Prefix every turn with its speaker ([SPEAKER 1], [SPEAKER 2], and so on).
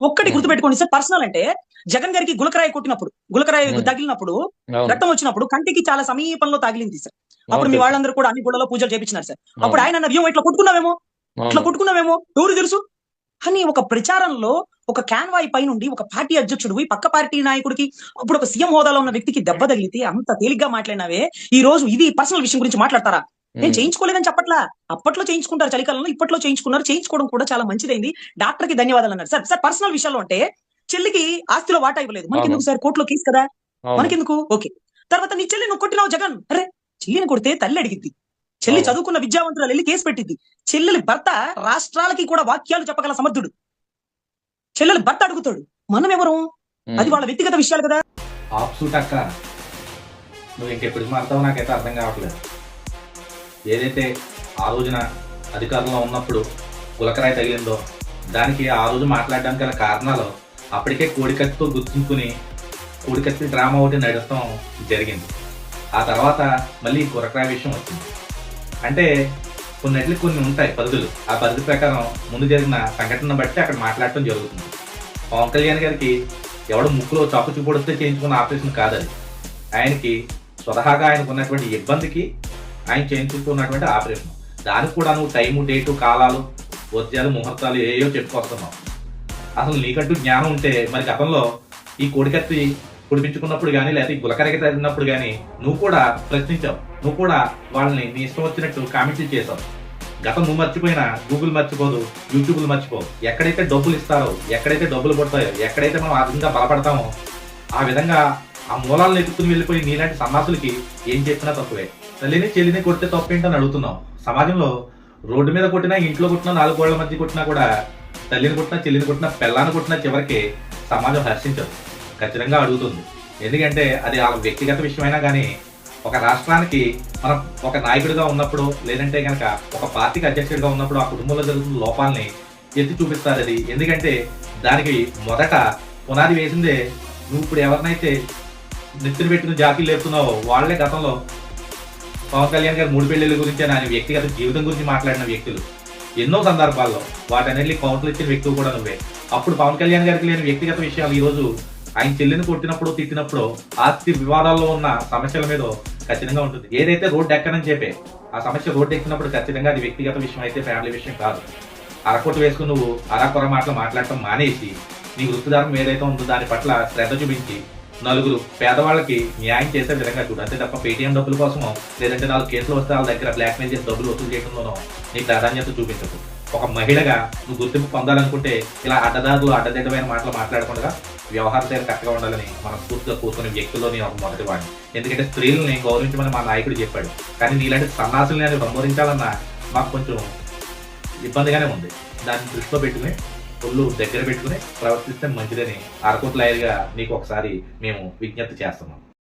[SPEAKER 1] ఒక్కటి గుర్తుపెట్టుకోండి sir. Personal అంటే జగన్ గారికి గులకరాయి కొట్టినప్పుడు, గులకరాయి
[SPEAKER 2] హ్మ్.
[SPEAKER 1] తగిలినప్పుడు,
[SPEAKER 2] అవును.
[SPEAKER 1] రక్తం వచ్చినప్పుడు కంటికి చాలా సమీపంలో తగిలింది సార్. అప్పుడు
[SPEAKER 2] అవును
[SPEAKER 1] మీ
[SPEAKER 2] తెలుసు.
[SPEAKER 1] వాళ్ళందరూ కూడా అన్ని గుళ్ళలో పూజలు చేపించినారు సార్. అప్పుడు
[SPEAKER 2] అవును.
[SPEAKER 1] ఆయన అన్నారు, "ఏమో ఇట్లా కొట్టుకున్నావేమో, ఇట్లా
[SPEAKER 2] అవును.
[SPEAKER 1] కొట్టుకున్నావేమో ఎవరికి తెలుసు?" అని ఒక ప్రచారంలో ఒక కాన్వాయ్ పైనుండి ఒక పార్టీ అధ్యక్షుడు పోయి పక్క పార్టీ నాయకుడికి, అప్పుడు ఒక సీఎం హోదాలో ఉన్న వ్యక్తికి దెబ్బ తగిలితే అంత తేలిగ్గా మాట్లాడినావే, ఈ రోజు ఇది పర్సనల్ విషయం గురించి మాట్లాడతారా? నేను
[SPEAKER 2] హ్మ్.
[SPEAKER 1] చేయించుకోలేదని చెప్పట్లా. అప్పట్లో చేయించుకుంటారు చలికాలంలో, ఇప్పట్లో చేయించుకున్నారు. చేయించుకోవడం కూడా చాలా మంచిదైంది. డాక్టర్‌కి ధన్యవాదాలన్నారు. సార్, సార్ పర్సనల్ విషయాల్లో అంటే చెల్లికి ఆస్తిలో వాటా ఇవ్వలేదు.
[SPEAKER 2] అవును.
[SPEAKER 1] మనకెందుకు సార్ కోర్ట్‌లో కేస్ కదా!
[SPEAKER 2] అవును.
[SPEAKER 1] మనకెందుకు? ఓకే. తర్వాత నీ చెల్లిని నువ్వు కొట్టినావు జగన్. అరె! చెల్లిని కొడితే తల్లి అడిగిద్ది. చెల్లి
[SPEAKER 2] అవును.
[SPEAKER 1] చదువుకున్న విద్యావంతురాలెళ్లి కేస్ పెట్టిద్ది. చెల్లెలి భర్త రాష్ట్రాలకి కూడా వాక్యాలు చెప్పగల సమర్థుడు. చెల్లెలి భర్త అడుగుతాడు. మనమెవరం? అది
[SPEAKER 2] హ్మ్.
[SPEAKER 1] వాళ్ళ వ్యక్తిగత విషయాలు కదా!
[SPEAKER 3] ఆఫ్ సూట్ అక్క, నువ్వు ఇంకెప్పటికి మారుతావో నాకైతే అర్థం కావట్లేదు. ఏదైతే ఆ రోజున అధికారంలో ఉన్నప్పుడు గులకరాయి తగిలిందో, దానికి ఆ రోజు మాట్లాడడానికి గల కారణాలు అప్పటికే కోడికత్తితో గుర్తుంచుకుని కోడికత్తి డ్రామా ఒకటి నడవటం జరిగింది. ఆ తర్వాత మళ్ళీ గులకరాయి విషయం వచ్చింది. అంటే కొన్నిటికి కొన్ని ఉంటాయి పరిధులు. ఆ పరిధి ప్రకారం ముందు జరిగిన సంఘటనను బట్టి అక్కడ మాట్లాడటం జరుగుతుంది. పవన్ కళ్యాణ్ గారికి ఎవడు ముక్కులో చాకు చూపొడితే చేయించుకున్న ఆపరేషన్ కాదది. ఆయనకి స్వతహాగా ఆయనకు ఉన్నటువంటి ఇబ్బందికి ఆయన చేయించుకున్నటువంటి ఆపరేషన్. దానికి కూడా నువ్వు టైము, డేటు, కాలాలు, వర్జ్యాలు, ముహూర్తాలు ఏయో చెప్పుకొస్తున్నావు. అసలు నీకంటూ జ్ఞానం ఉంటే మరి గతంలో ఈ కోడికత్తి పొడిపించుకున్నప్పుడు కానీ, లేకపోతే ఈ గులకరగ తగిలినప్పుడు కానీ నువ్వు కూడా ప్రశ్నించావు. నువ్వు కూడా వాళ్ళని నీ ఇష్టం వచ్చినట్టు కామెంట్లు చేసావు. గతం నువ్వు మర్చిపోయినా గూగుల్ మర్చిపోదు, యూట్యూబ్లు మర్చిపోవు. ఎక్కడైతే డబ్బులు ఇస్తారో, ఎక్కడైతే డబ్బులు పడతాయో, ఎక్కడైతే మనం ఆర్థికంగా బలపడతామో ఆ విధంగా ఆ మూలాలను ఎత్తుకుని వెళ్ళిపోయి నీలాంటి సన్నాసులకి ఏం చెప్పినా తక్కువే. తల్లిని చెల్లిని కొడితే తప్పేంటని అడుగుతున్నాం. సమాజంలో రోడ్డు మీద కొట్టినా, ఇంట్లో కొట్టినా, నాలుగు గోళ్ల మధ్య కొట్టినా కూడా తల్లిని కొట్టినా, చెల్లిని కొట్టినా, పిల్లాన్ని కొట్టినా చివరికి సమాజం హర్షించదు. ఖచ్చితంగా అడుగుతుంది. ఎందుకంటే అది ఆ వ్యక్తిగత విషయమైనా కానీ ఒక రాష్ట్రానికి మనం ఒక నాయకుడిగా ఉన్నప్పుడు, లేదంటే కనుక ఒక పార్టీకి అధ్యక్షుడిగా ఉన్నప్పుడు ఆ కుటుంబంలో జరుగుతున్న లోపాలని ఎత్తి చూపిస్తారు అది. ఎందుకంటే దానికి మొదట పునాది వేసిందే నువ్వు. ఇప్పుడు ఎవరినైతే నెత్తిన పెట్టిన జాకీలు లేపుతున్నావో వాళ్ళే గతంలో పవన్ కళ్యాణ్ గారు 3 పెళ్లిళ్ళ గురించి ఆయన వ్యక్తిగత జీవితం గురించి మాట్లాడిన వ్యక్తులు ఎన్నో సందర్భాల్లో. వాటన్నిటికీ కౌంటర్లు ఇచ్చిన వ్యక్తులు కూడా నువ్వే. అప్పుడు పవన్ కళ్యాణ్ గారికి లేని వ్యక్తిగత విషయాలు ఈ రోజు ఆయన చెల్లిని కొట్టినప్పుడు, తిట్టినప్పుడు, ఆస్తి వివాదాల్లో ఉన్న సమస్యల మీద ఖచ్చితంగా ఉంటుంది. ఏదైతే రోడ్డు ఎక్కనని చెప్పే ఆ సమస్య రోడ్డు ఎక్కినప్పుడు ఖచ్చితంగా అది వ్యక్తిగత విషయం అయితే ఫ్యామిలీ విషయం కాదు. అరకొట్టు వేసుకుని నువ్వు అరకొర మాటలు మాట్లాడటం మానేసి నీ వృత్తిదారం ఏదైతే ఉందో దాని పట్ల శ్రద్ధ చూపించి నలుగురు పేదవాళ్ళకి న్యాయం చేసే విధంగా చూడు. అంతే తప్ప పేటీఎం డబ్బుల కోసమో, లేదంటే 4 కేసులు వస్తే వాళ్ళ దగ్గర బ్లాక్మెయిల్ చేసి డబ్బులు వసూలు చేయడంలోనో నీ ప్రాధాన్యత చూపించదు. ఒక మహిళగా నువ్వు గుర్తింపు పొందాలనుకుంటే ఇలా అడ్డదారులు, అడ్డదిడ్డమైన మాటలు మాట్లాడకుండా వ్యవహార శైలి కరెక్ట్గా ఉండాలని మనస్ఫూర్తిగా కూర్చునే వ్యక్తుల్లో నేను ఒక మొదటి వాడిని. ఎందుకంటే స్త్రీలని గౌరవించమని మా నాయకుడు చెప్పాడు. కానీ నీలాంటి సన్నాసుల్ని అని సంబోధించాలన్నా మాకు కొంచెం ఇబ్బందిగానే ఉంది. దాన్ని దృష్టిలో పెట్టుకుని ఒళ్ళు దగ్గర పెట్టుకుని ప్రవర్తిస్తే మంచిదని అరకోట్ల లాయర్గా నీకు ఒకసారి మేము విజ్ఞప్తి చేస్తున్నాం.